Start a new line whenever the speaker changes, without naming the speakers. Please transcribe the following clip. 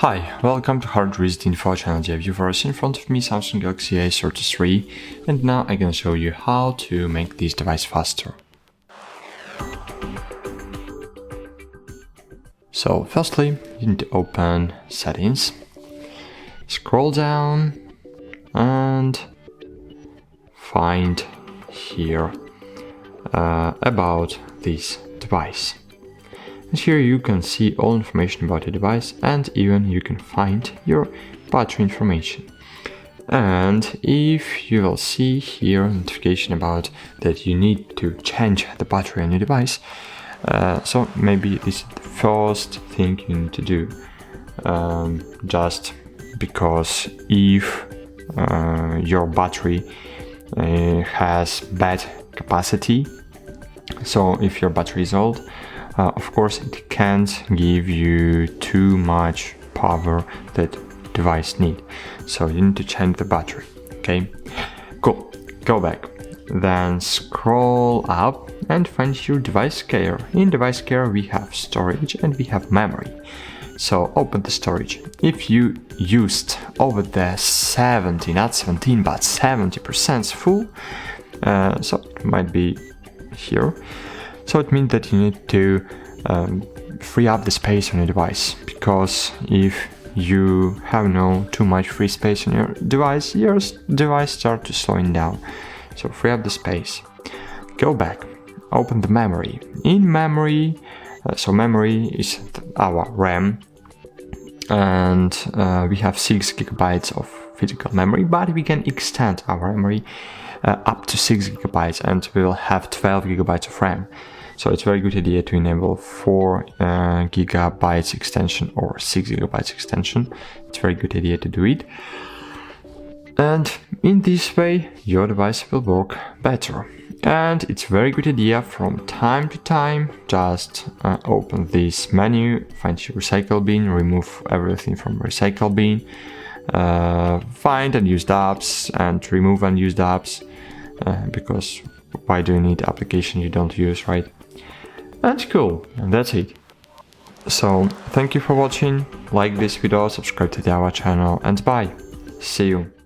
Hi, welcome to HardReset.Info channel. You have viewers in front of me, Samsung Galaxy A33, and now I'm gonna show you how to make this device faster. So firstly, you need to open Settings, scroll down and find here about this device. And here you can see all information about the device, and even you can find your battery information. And if you will see here a notification about that you need to change the battery on your device, so maybe this is the first thing you need to do, just because if your battery has bad capacity, so if your battery is old, of course it can't give you too much power that device need, so you need to change the battery. Okay, cool. Go back, then scroll up and find your device care. In device care we have storage and we have memory. So open the storage. If you used over the 70, not 17 but 70% full, so it might be here. So it means that you need to free up the space on your device, because if you have no too much free space on your device starts to slowing down. So free up the space. Go back, open the memory. In memory, so memory is our RAM, and we have 6 GB of physical memory, but we can extend our memory up to 6 GB, and we will have 12 GB of RAM. So it's a very good idea to enable 4 GB extension or 6 GB extension. It's a very good idea to do it. And in this way, your device will work better. And it's a very good idea from time to time, just open this menu, find your recycle bin, remove everything from recycle bin, find unused apps and remove unused apps, because why do you need application you don't use, right? That's cool, and that's it. So thank you for watching, like this video, subscribe to our channel, and bye. See you.